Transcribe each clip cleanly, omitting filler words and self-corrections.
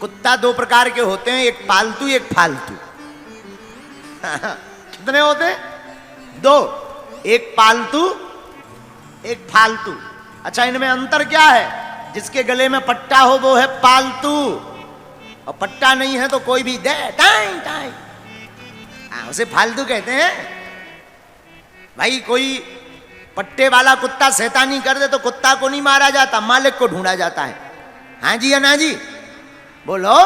कुत्ता दो प्रकार के होते हैं, एक पालतू एक फालतू। कितने होते हैं? दो, एक पालतू एक फालतू। अच्छा, इनमें अंतर क्या है? जिसके गले में पट्टा हो वो है पालतू, और पट्टा नहीं है तो कोई भी दे टाइम टाइम, उसे फालतू कहते हैं। भाई कोई पट्टे वाला कुत्ता शैतानी कर दे तो कुत्ता को नहीं मारा जाता, मालिक को ढूंढा जाता है। हाँ जी या ना जी? बोलो।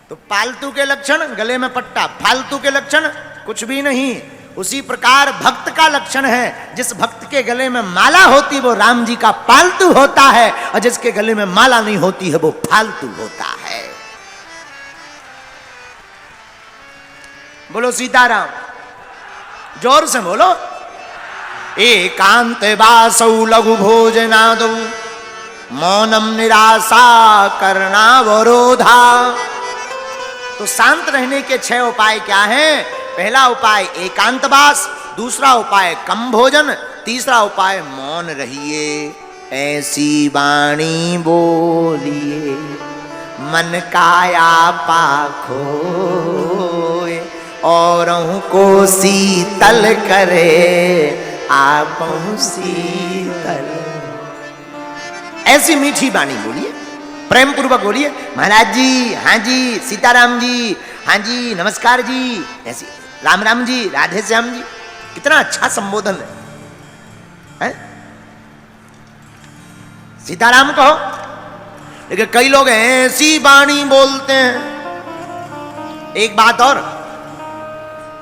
तो पालतू के लक्षण गले में पट्टा, फालतू के लक्षण कुछ भी नहीं। उसी प्रकार भक्त का लक्षण है, जिस भक्त के गले में माला होती वो राम जी का पालतू होता है, और जिसके गले में माला नहीं होती है वो फालतू होता है। बोलो सीताराम, जोर से बोलो। एकांत वासौ लघु भोजनादौ मौनम निराशा करणावरोधा। तो शांत रहने के 6 उपाय क्या हैं? पहला उपाय एकांतवास, दूसरा उपाय कम भोजन, तीसरा उपाय मौन रहिए, ऐसी वाणी बोलिए मन काया पाखो औरों को शीतल करे आप शीतल। ऐसी मीठी वाणी बोलिए, प्रेम पूर्वक बोलिए। महाराज जी, हाँ जी, सीताराम जी, हाँ जी, नमस्कार जी, ऐसी राम राम जी, राधे श्याम जी। कितना अच्छा संबोधन है? सीताराम कहो। लेकिन कई लोग ऐसी वाणी बोलते हैं। एक बात और,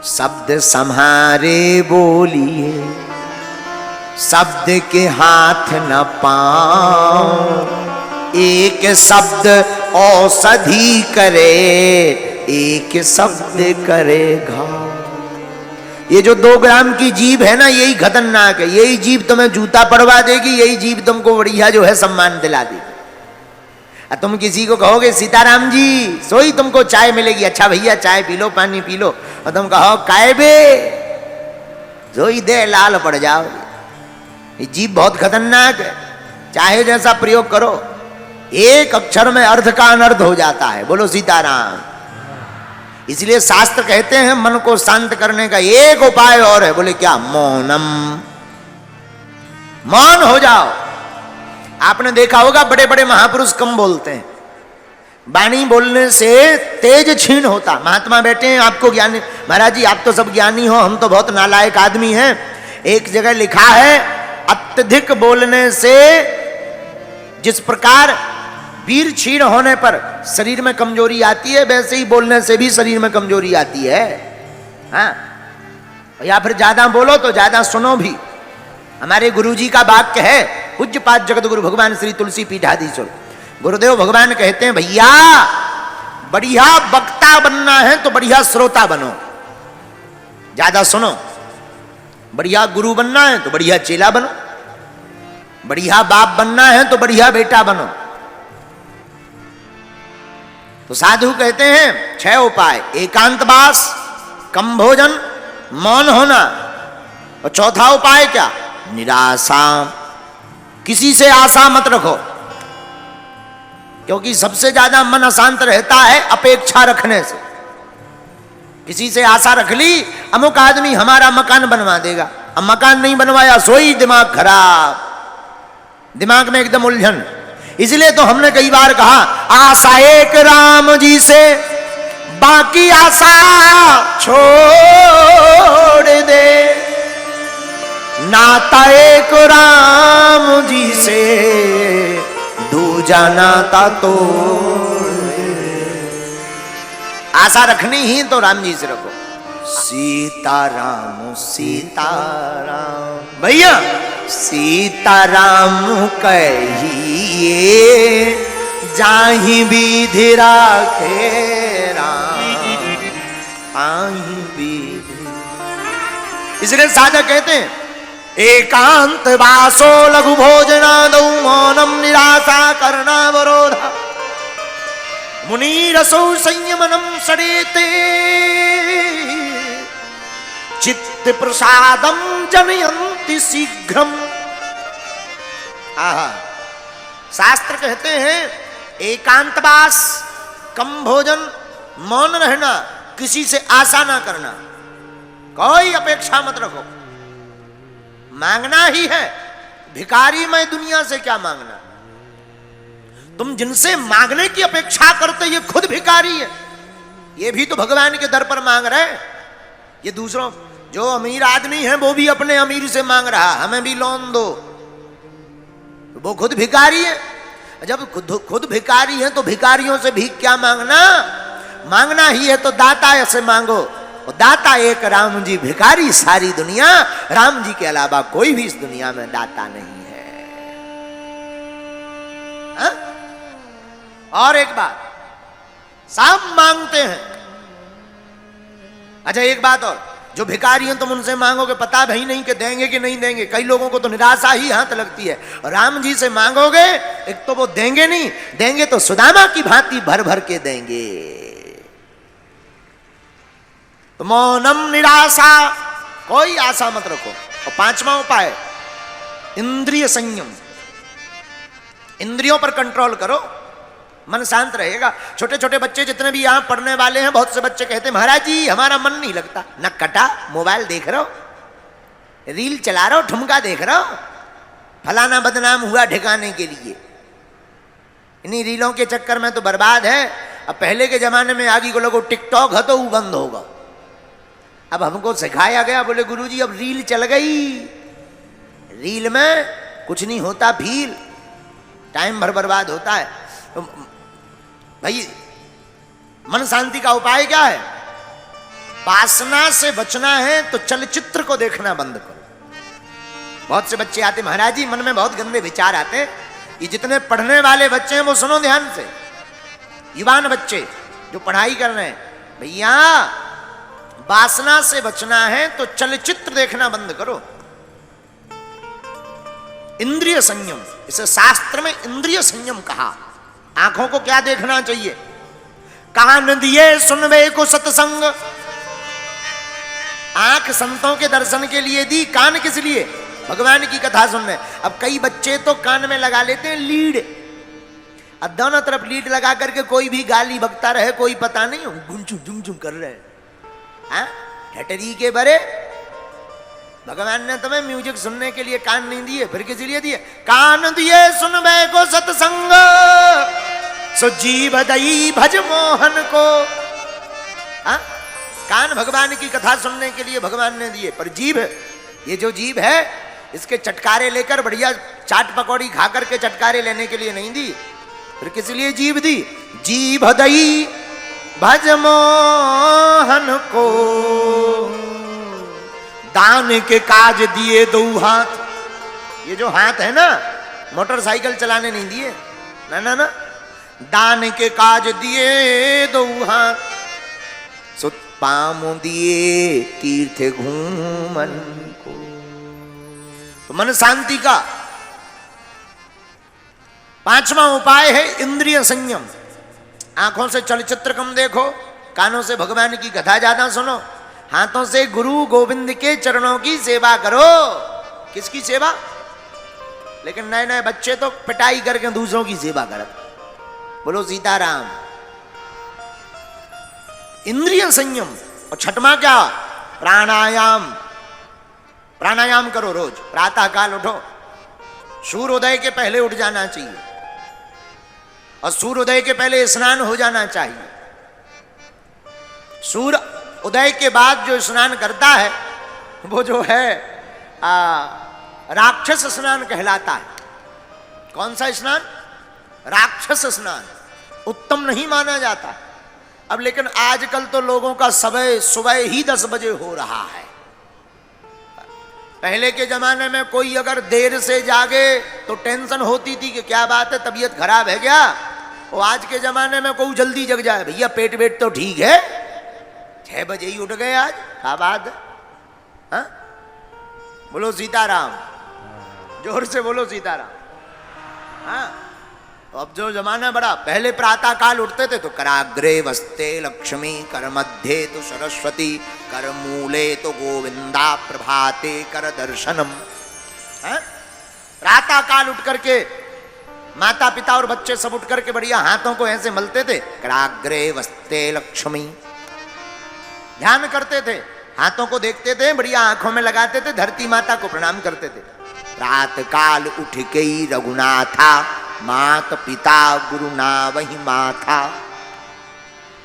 शब्द सम्हारे बोलिए, शब्द के हाथ न पांव, एक शब्द औषधि करे, एक शब्द करे घाव। ये जो 2 ग्राम की जीभ है ना, यही खतरनाक है। यही जीभ तुम्हें जूता पड़वा देगी, यही जीभ तुमको बढ़िया जो है सम्मान दिला देगी। तुम किसी को कहोगे सीताराम जी, सोई तुमको चाय मिलेगी, अच्छा भैया चाय पी लो, पानी पी लो, और तुम कहो काय बे, सोई दे लाल पड़ जाओ। ये जीभ बहुत खतरनाक है, चाहे जैसा प्रयोग करो, एक अक्षर में अर्थ का अनर्थ हो जाता है। बोलो सीताराम। इसलिए शास्त्र कहते हैं मन को शांत करने का एक उपाय और है। बोले क्या? मौनम। मौन हो जाओ। आपने देखा होगा बड़े बड़े महापुरुष कम बोलते हैं, वाणी बोलने से तेज क्षीण होता। महात्मा बैठे हैं, आपको ज्ञानी, महाराज जी आप तो सब ज्ञानी हो, हम तो बहुत नालायक आदमी हैं। एक जगह लिखा है, अत्यधिक बोलने से जिस प्रकार वीर क्षीण होने पर शरीर में कमजोरी आती है, वैसे ही बोलने से भी शरीर में कमजोरी आती है। हाँ, या फिर ज्यादा बोलो तो ज्यादा सुनो भी। हमारे गुरुजी का वाक्य है, पूज्यपाद जगत गुरु भगवान श्री तुलसी पीठाधीश्वर गुरुदेव भगवान कहते हैं, भैया बढ़िया वक्ता बनना है तो बढ़िया श्रोता बनो, ज्यादा सुनो। बढ़िया गुरु बनना है तो बढ़िया चेला बनो, बढ़िया बाप बनना है तो बढ़िया बेटा बनो। तो साधु कहते हैं 6 उपाय, एकांतवास, कम भोजन, मौन होना, और चौथा उपाय क्या? निराशा। किसी से आशा मत रखो, क्योंकि सबसे ज्यादा मन अशांत रहता है अपेक्षा रखने से। किसी से आशा रख ली, अमुक आदमी हमारा मकान बनवा देगा, अब मकान नहीं बनवाया, सोई दिमाग खराब, दिमाग में एकदम उलझन। इसलिए तो हमने कई बार कहा, आशा एक राम जी से, बाकी आशा छोड़ दे, नाता एक राम जी से, दूजा नाता तो। आशा रखनी ही तो राम जी से रखो। सीताराम सीताराम, भैया सीताराम कहिए, जाहि विधि राखे राम, आहि विधि। इसलिए साधक कहते हैं, एकांत वासो लघु भोजनादौ मौनम निराशा करणावरोधा, मुनिरसौ संयमनम सरेते, चित्त प्रसादम जनयन्ति शीघ्रम। आहा, शास्त्र कहते हैं एकांतवास, कम भोजन, मौन रहना, किसी से आशा ना करना, कोई अपेक्षा मत रखो। मांगना ही है, भिखारी मैं दुनिया से क्या मांगना। तुम जिनसे मांगने की अपेक्षा करते ये खुद भिखारी है। ये भी तो भगवान के दर पर मांग रहे। ये दूसरों, जो अमीर आदमी है वो भी अपने अमीर से मांग रहा, हमें भी लोन दो, वो खुद भिखारी है। जब खुद भिखारी है तो भिखारियों से भीख क्या मांगना। मांगना ही है तो दाता से मांगो। और दाता एक राम जी, भिखारी सारी दुनिया। राम जी के अलावा कोई भी इस दुनिया में दाता नहीं है। हा? और एक बात, सब मांगते हैं। अच्छा एक बात और, जो भिखारी हैं तुम उनसे मांगोगे, पता भी नहीं कि देंगे कि नहीं देंगे। कई लोगों को तो निराशा ही हाथ लगती है। राम जी से मांगोगे, एक तो वो देंगे नहीं, देंगे तो सुदामा की भांति भर भर के देंगे। तो मौनम निराशा, कोई आशा मत रखो। और पांचवा उपाय, इंद्रिय संयम। इंद्रियों पर कंट्रोल करो, मन शांत रहेगा। छोटे छोटे बच्चे जितने भी यहां पढ़ने वाले हैं, बहुत से बच्चे कहते हैं महाराज जी हमारा मन नहीं लगता। न कटा, मोबाइल देख रहे हो, रील चला रहे हो, ठुमका देख रहे हो, फलाना बदनाम हुआ ठिकाने के लिए। इन्हीं रीलों के चक्कर में तो बर्बाद है। अब पहले के जमाने में आगे को लोगों टिकटॉक है तो वो बंद होगा। अब हमको सिखाया गया, बोले गुरुजी अब रील चल गई, रील में कुछ नहीं होता, फील टाइम भर बर्बाद होता है। तो भाई मन शांति का उपाय क्या है। वासना से बचना है तो चलचित्र को देखना बंद करो। बहुत से बच्चे आते, महाराज जी मन में बहुत गंदे विचार आते हैं। ये जितने पढ़ने वाले बच्चे हैं वो सुनो ध्यान से, युवान बच्चे जो पढ़ाई कर रहे हैं, भैया वासना से बचना है तो चलचित्र देखना बंद करो। इंद्रिय संयम, इसे शास्त्र में इंद्रिय संयम कहा। आंखों को क्या देखना चाहिए। कान दिए सुनवे को सत्संग। आंख संतों के दर्शन के लिए दी, कान किस लिए, भगवान की कथा सुनने। अब कई बच्चे तो कान में लगा लेते हैं लीड। अब दोनों तरफ लीड लगा करके कोई भी गाली बकता रहे, कोई पता नहीं, गुंचू जुम कर रहे हैं। ठटरी के बरे, भगवान ने तुम्हें म्यूजिक सुनने के लिए कान नहीं दिए, फिर किस लिए दिए। कान दिए सुनबे को सत्संग, सो जीव दई भज मोहन को। कान भगवान की कथा सुनने के लिए भगवान ने दिए, पर जीभ, ये जो जीभ है इसके चटकारे लेकर बढ़िया चाट पकौड़ी खा करके चटकारे लेने के लिए नहीं दी, फिर किस लिए जीभ दी। जीभ दई भज मोहन को, दान के काज दिए दो हाथ। ये जो हाथ है ना, मोटरसाइकिल चलाने नहीं दिए, ना ना ना, दान के काज दिए दो हाथ, सो पामो दिए तीर्थ घूमन को। तो मन शांति का पांचवा उपाय है इंद्रिय संयम। आंखों से चलचित्र कम देखो, कानों से भगवान की कथा ज्यादा सुनो, हाथों से गुरु गोविंद के चरणों की सेवा करो। किसकी सेवा। लेकिन नए नए बच्चे तो पिटाई करके दूसरों की सेवा करते। बोलो सीताराम। इंद्रिय संयम। और छठवां क्या, प्राणायाम। प्राणायाम करो रोज, प्रातः काल उठो, सूर्योदय के पहले उठ जाना चाहिए, और सूर्योदय के पहले स्नान हो जाना चाहिए। सूर्य उदय के बाद जो स्नान करता है वो जो है राक्षस स्नान कहलाता है। कौन सा स्नान, राक्षस स्नान, उत्तम नहीं माना जाता। अब लेकिन आजकल तो लोगों का सुबह ही 10 बजे हो रहा है। पहले के जमाने में कोई अगर देर से जागे तो टेंशन होती थी कि क्या बात है, तबीयत खराब है क्या। और आज के जमाने में कोई जल्दी जग जाए, भैया पेट वेट तो ठीक है, 6 बजे ही उठ गए आज, क्या बात है। हाँ? बोलो सीताराम, जोर से बोलो सीताराम। हाँ, अब जो जमाना बड़ा, पहले प्रातः काल उठते थे तो कराग्रे वस्ते लक्ष्मी, कर मध्य तो सरस्वती, कर मूले तो गोविंदा, प्रभाते कर दर्शनम। प्रातः काल उठ करके माता पिता और बच्चे सब उठ करके बढ़िया हाथों को ऐसे मलते थे, कराग्रे वस्ते लक्ष्मी, ध्यान करते थे, हाथों को देखते थे, बढ़िया आंखों में लगाते थे, धरती माता को प्रणाम करते थे। रात काल उठ गई रघुनाथा, मात पिता गुरु ना वही माथा।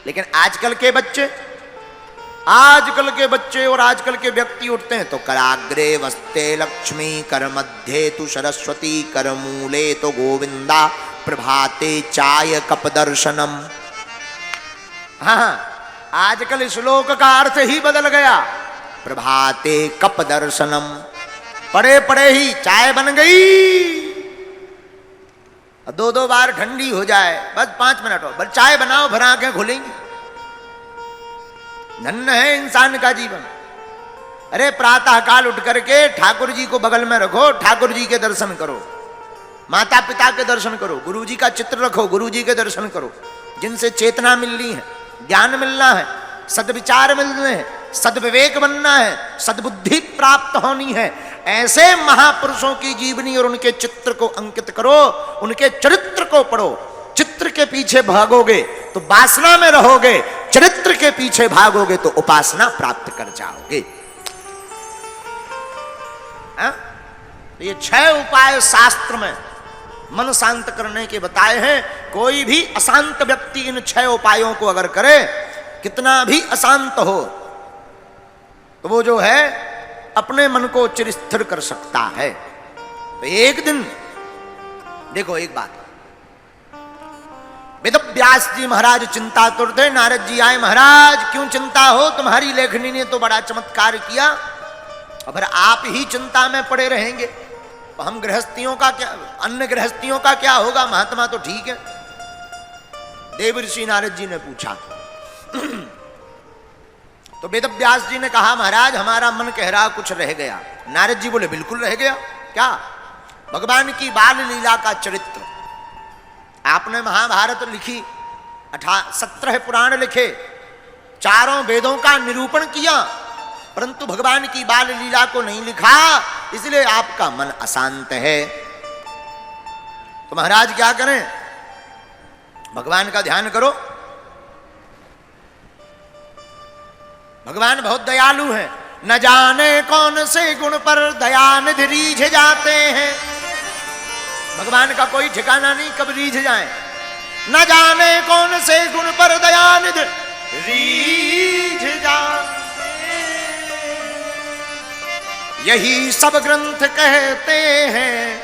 लेकिन आजकल के बच्चे और आजकल के व्यक्ति उठते हैं तो कराग्रे वस्ते लक्ष्मी, कर मध्य तु सरस्वती, कर मूले तो गोविंदा, प्रभाते चाय कप दर्शनम। हाँ, आजकल श्लोक का अर्थ ही बदल गया। प्रभाते कप दर्शनम, पड़े पड़े ही चाय बन गई, 2-2 बार ठंडी हो जाए, बस 5 मिनट हो, बस चाय बनाओ, भर आंखें खुलेंगी। धन्य है इंसान का जीवन। अरे प्रातः काल उठ करके ठाकुर जी को बगल में रखो, ठाकुर जी के दर्शन करो, माता पिता के दर्शन करो, गुरु जी का चित्र रखो, गुरु जी के दर्शन करो, जिनसे चेतना मिलनी है, ज्ञान मिलना है, सद्विचार मिलने हैं, सद्विवेक बनना है, सद्बुद्धि प्राप्त होनी है। ऐसे महापुरुषों की जीवनी और उनके चित्र को अंकित करो, उनके चरित्र को पढ़ो। चित्र के पीछे भागोगे तो वासना में रहोगे, चरित्र के पीछे भागोगे तो उपासना प्राप्त कर जाओगे। ये 6 उपाय शास्त्र में मन शांत करने के बताए हैं। कोई भी अशांत व्यक्ति इन 6 उपायों को अगर करे, कितना भी अशांत हो, तो वो जो है अपने मन को चिर स्थिर कर सकता है। तो एक दिन देखो, एक बात, वेद व्यास जी महाराज चिंतातुर थे। नारद जी आए, महाराज क्यों चिंता हो, तुम्हारी लेखनी ने तो बड़ा चमत्कार किया, अगर आप ही चिंता में पड़े रहेंगे तो हम गृहस्थियों का क्या, अन्य गृहस्थियों का क्या होगा, महात्मा तो ठीक है। देव ऋषि नारद जी ने पूछा तो वेद व्यास जी ने कहा, महाराज हमारा मन कह रहा कुछ रह गया। नारद जी बोले, बिल्कुल रह गया। क्या? भगवान की बाल लीला का चरित्र। आपने महाभारत लिखी, 17 पुराण लिखे, 4 वेदों का निरूपण किया, परंतु भगवान की बाल लीला को नहीं लिखा, इसलिए आपका मन अशांत है। तो महाराज क्या करें? भगवान का ध्यान करो। भगवान बहुत दयालु हैं, न जाने कौन से गुण पर दयानिधि रीझ जाते हैं। भगवान का कोई ठिकाना नहीं, कब रीझ जाए। न जाने कौन से गुण पर दयानिधि रीझ जाते, यही सब ग्रंथ कहते हैं,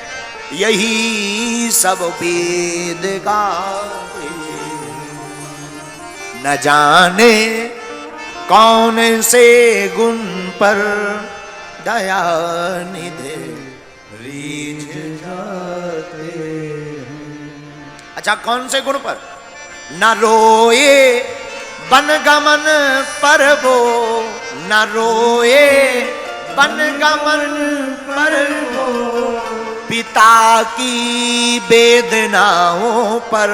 यही सब वेद गाते। न जाने कौन से गुण पर दयानिधि रीझ जाते हैं। अच्छा, कौन से गुण पर? न रोए बन गमन पर वो, न रोए बन गमन पर वो, पिता की वेदनाओं पर,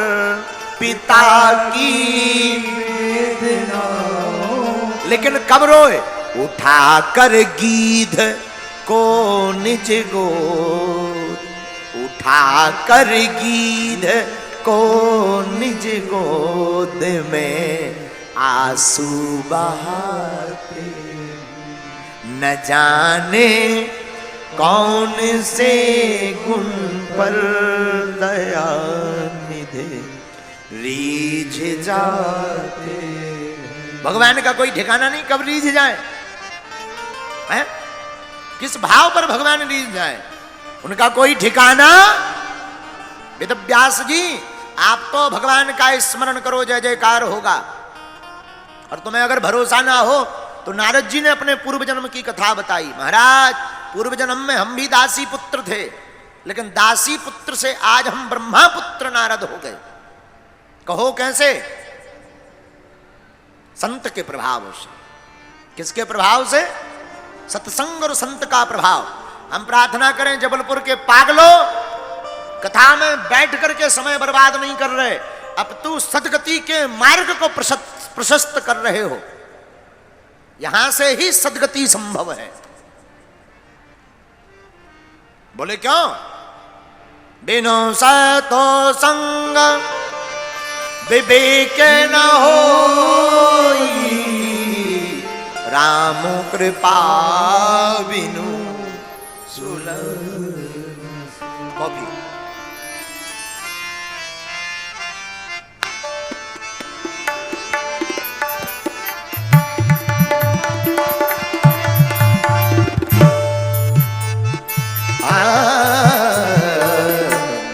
पिता की वेदनाओं। लेकिन कब रोए? उठा कर गीध को निज गोद, उठा कर गीध को निज गोद में आंसू बहाते। न जाने कौन से गुण पर दयानिधि रीझ जाते। भगवान का कोई ठिकाना नहीं, कब रीझ जाए, है? किस भाव पर भगवान रीझ जाए, उनका कोई ठिकाना। वेद व्यास जी, आप तो भगवान का स्मरण करो, जय जयकार होगा। और तुम्हें अगर भरोसा ना हो तो नारद जी ने अपने पूर्व जन्म की कथा बताई। महाराज, पूर्व जन्म में हम भी दासी पुत्र थे, लेकिन दासी पुत्र से आज हम ब्रह्मा पुत्र नारद हो गए। कहो कैसे? संत के प्रभाव से। किसके प्रभाव से? सत्संग और संत का प्रभाव। हम प्रार्थना करें, जबलपुर के पागलों, कथा में बैठ करके समय बर्बाद नहीं कर रहे, अब तू सदगति के मार्ग को प्रशस्त कर रहे हो। यहां से ही सदगति संभव है। बोले क्यों? बिनु सतो संग विवेक न होई, राम कृपा बिनु सुलभ। कॉफी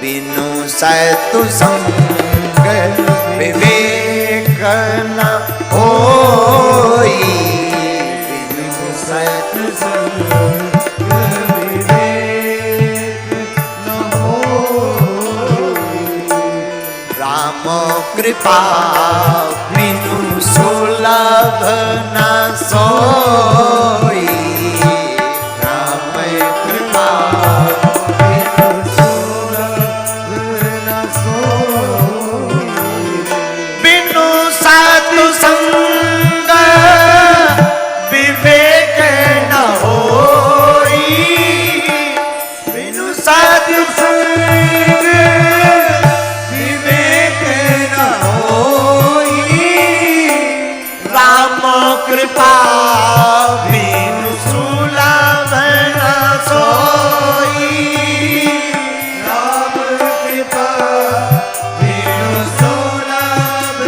बिनु सतु संग विवेक न होई, बिनु सतु संग विवेक न होई, राम कृपा बिनु सुलभ न सोई, राम कृपा संग विवेक न होई, बिनु साधु संग विवेक न होई, राम कृपा बिनु सुलभ न सोई, राम कृपा बिनु सुलभ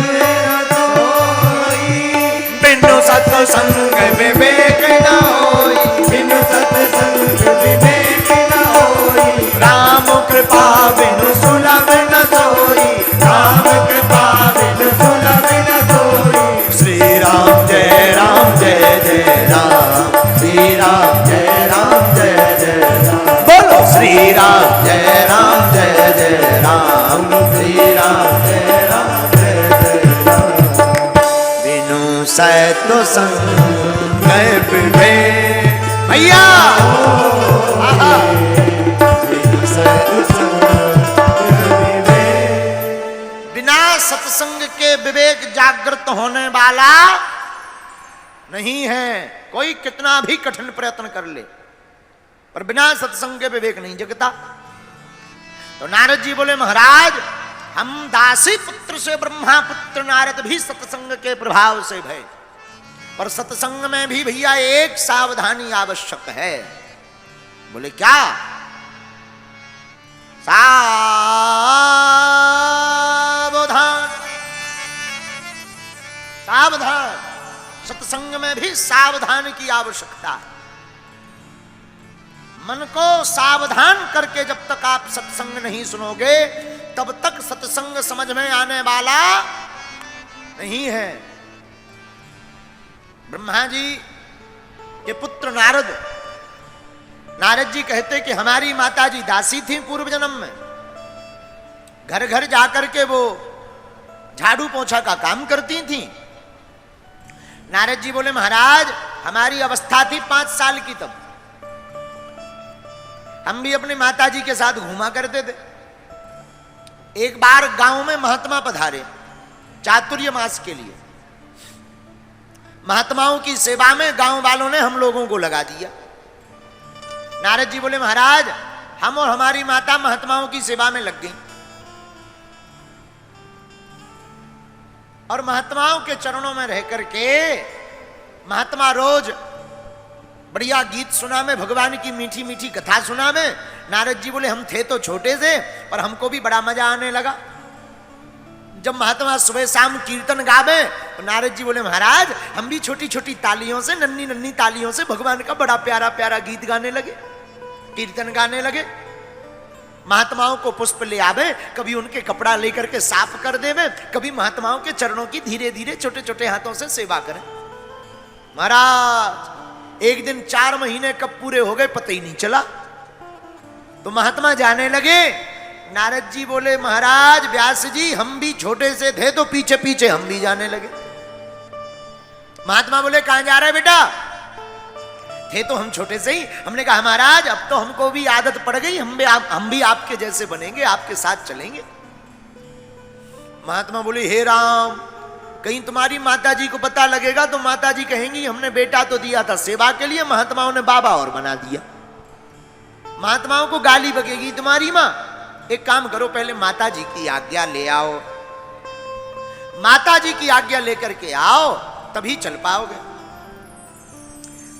न सत्संग विवेक न होई, बिनु सत्संग विवेक न होई, राम कृपा बिनु सुलभ न सोई, राम कृपा बिनु सुलभ न सोई। श्री राम जय राम जय जय राम, श्री राम जय राम जय जय राम, बोलो श्री राम जय राम जय जय राम, श्री राम जय राम जय जय राम। बिनु सतो संग विवेक, भैया बिना सत्संग के विवेक जागृत होने वाला नहीं है। कोई कितना भी कठिन प्रयत्न कर ले, पर बिना सत्संग के विवेक नहीं जगता। तो नारद जी बोले, महाराज हम दासी पुत्र से ब्रह्मा पुत्र नारद भी सत्संग के प्रभाव से भय, पर सत्संग में भी भैया एक सावधानी आवश्यक है। बोले क्या? सावधान, सावधान, सत्संग में भी सावधान की आवश्यकता है। मन को सावधान करके जब तक आप सत्संग नहीं सुनोगे, तब तक सत्संग समझ में आने वाला नहीं है। ब्रह्मा जी के पुत्र नारद, नारद जी कहते कि हमारी माता जी दासी थी पूर्व जन्म में, घर घर जाकर के वो झाड़ू पोछा का काम करती थी। नारद जी बोले, महाराज हमारी अवस्था थी 5 साल की, तब हम भी अपनी माता जी के साथ घूमा करते थे। एक बार गांव में महात्मा पधारे चातुर्य मास के लिए। महात्माओं की सेवा में गांव वालों ने हम लोगों को लगा दिया। नारद जी बोले, महाराज हम और हमारी माता महात्माओं की सेवा में लग गई, और महात्माओं के चरणों में रह करके महात्मा रोज बढ़िया गीत सुना में, भगवान की मीठी मीठी कथा सुना में। नारद जी बोले, हम थे तो छोटे से, पर हमको भी बड़ा मजा आने लगा जब महात्मा सुबह शाम कीर्तन गावे। तो नारद जी बोले, महाराज हम भी छोटी छोटी तालियों से, नन्ही नन्ही तालियों से भगवान का बड़ा प्यारा प्यारा गीत गाने लगे, कीर्तन गाने लगे। महात्माओं को पुष्प ले आवे, कभी उनके कपड़ा लेकर के साफ कर देवे, कभी महात्माओं के चरणों की धीरे धीरे छोटे छोटे हाथों से सेवा करें। महाराज एक दिन 4 महीने कब पूरे हो गए पता ही नहीं चला। तो महात्मा जाने लगे। नारद जी बोले, महाराज व्यास जी हम भी छोटे से थे तो पीछे पीछे हम भी जाने लगे। महात्मा बोले, कहां जा रहे बेटा? थे तो हम छोटे से ही। हमने कहा, महाराज अब तो हमको भी आदत पड़ गई, हम भी आपके जैसे बनेंगे, आपके साथ चलेंगे। महात्मा बोले, हे राम कहीं तुम्हारी माताजी को पता लगेगा तो माताजी कहेंगी हमने बेटा तो दिया था सेवा के लिए, महात्माओं ने बाबा और बना दिया। महात्माओं को गाली बकेगी तुम्हारी माँ। एक काम करो, पहले माता जी की आज्ञा ले आओ, माता जी की आज्ञा लेकर के आओ, तभी चल पाओगे।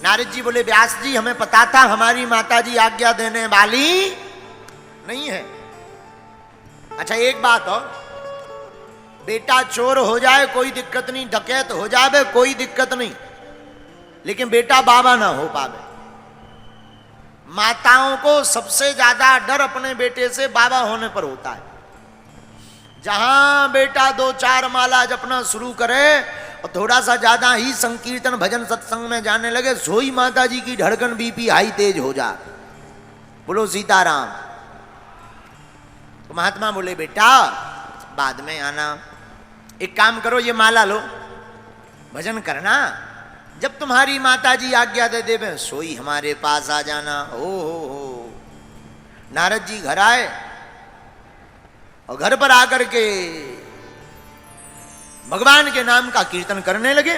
नारद जी बोले, व्यास जी हमें पता था हमारी माता जी आज्ञा देने वाली नहीं है। अच्छा एक बात और, बेटा चोर हो जाए कोई दिक्कत नहीं, डकैत हो जाए कोई दिक्कत नहीं, लेकिन बेटा बाबा ना हो पावे। माताओं को सबसे ज्यादा डर अपने बेटे से बाबा होने पर होता है। जहां बेटा 2-4 माला जपना शुरू करे और थोड़ा सा ज्यादा ही संकीर्तन भजन सत्संग में जाने लगे, सोई माता जी की धड़कन बीपी हाई तेज हो जा। बोलो सीताराम। तो महात्मा बोले, बेटा बाद में आना, एक काम करो, ये माला लो, भजन करना, जब तुम्हारी माता जी आज्ञा दे देवे सोई हमारे पास आ जाना। हो। नारद जी घर आए और घर पर आकर के भगवान के नाम का कीर्तन करने लगे।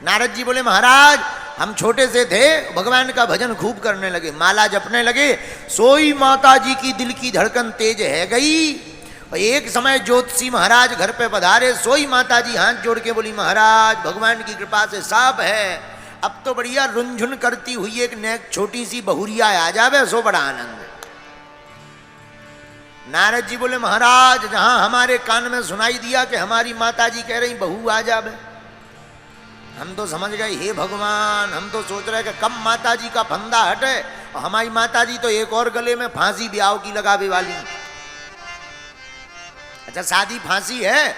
नारद जी बोले, महाराज हम छोटे से थे, भगवान का भजन खूब करने लगे, माला जपने लगे, सोई माता जी की दिल की धड़कन तेज है गई। और एक समय ज्योतिषी महाराज घर पे पधारे, सोई माता जी हाथ जोड़ के बोली, महाराज भगवान की कृपा से सब है, अब तो बढ़िया रुंझुन करती हुई एक नेक छोटी सी बहुरिया आ जावे, सो बड़ा आनंद है। नारद जी बोले, महाराज जहां हमारे कान में सुनाई दिया कि हमारी माता जी कह रही बहू आ जावे, हम तो समझ गए हे भगवान, हम तो सोच रहे कि कब माता जी का फंदा हटे, और हमारी माता जी तो एक और गले में फांसी ब्याह की लगावे वाली। अच्छा शादी फांसी है?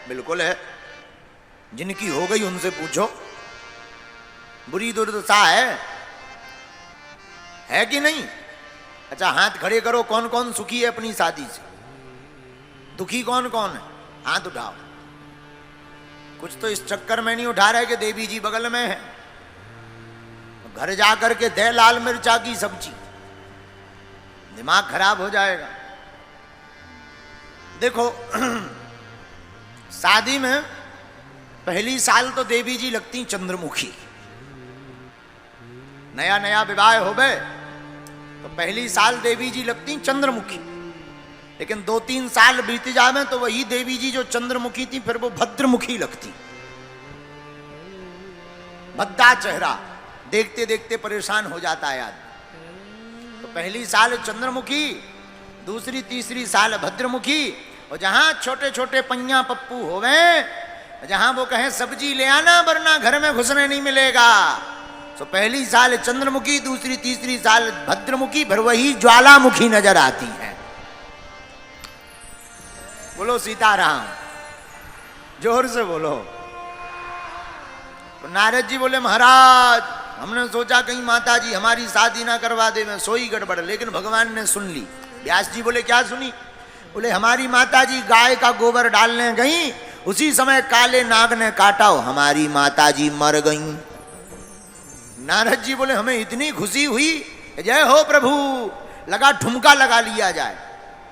बिल्कुल है, जिनकी हो गई उनसे पूछो, बुरी दुर्दशा है कि नहीं? अच्छा हाथ खड़े करो, कौन कौन सुखी है अपनी शादी से, दुखी कौन कौन है, हाथ उठाओ। कुछ तो इस चक्कर में नहीं उठा रहे कि देवी जी बगल में है, घर जाकर के दे लाल मिर्चा की सब्जी, दिमाग खराब हो जाएगा। देखो शादी में पहली साल तो देवी जी लगती चंद्रमुखी, नया नया विवाह हो गए तो पहली साल देवी जी लगती चंद्रमुखी, लेकिन 2-3 साल बीत जावे तो वही देवी जी जो चंद्रमुखी थी फिर वो भद्रमुखी लगती। भद्दा चेहरा, देखते देखते परेशान हो जाता है आदमी। तो पहली साल चंद्रमुखी, दूसरी तीसरी साल भद्रमुखी, और जहां छोटे छोटे पैया पप्पू होवे, जहां वो कहें सब्जी ले आना वरना घर में घुसने नहीं मिलेगा, तो पहली साल चंद्रमुखी, दूसरी तीसरी साल भद्रमुखी, फिर वही ज्वालामुखी नजर आती है। बोलो सीताराम, जोर से बोलो। तो नारद जी बोले, महाराज हमने सोचा कहीं माता जी हमारी शादी ना करवा दे, मैं सोई गड़बड़, लेकिन भगवान ने सुन ली। व्यास जी बोले, क्या सुनी? बोले हमारी माता जी गाय का गोबर डालने गई, उसी समय काले नाग ने काटा, हमारी माता जी मर गई। नारद जी बोले, हमें इतनी खुशी हुई, जय हो प्रभु, लगा ठुमका लगा लिया जाए।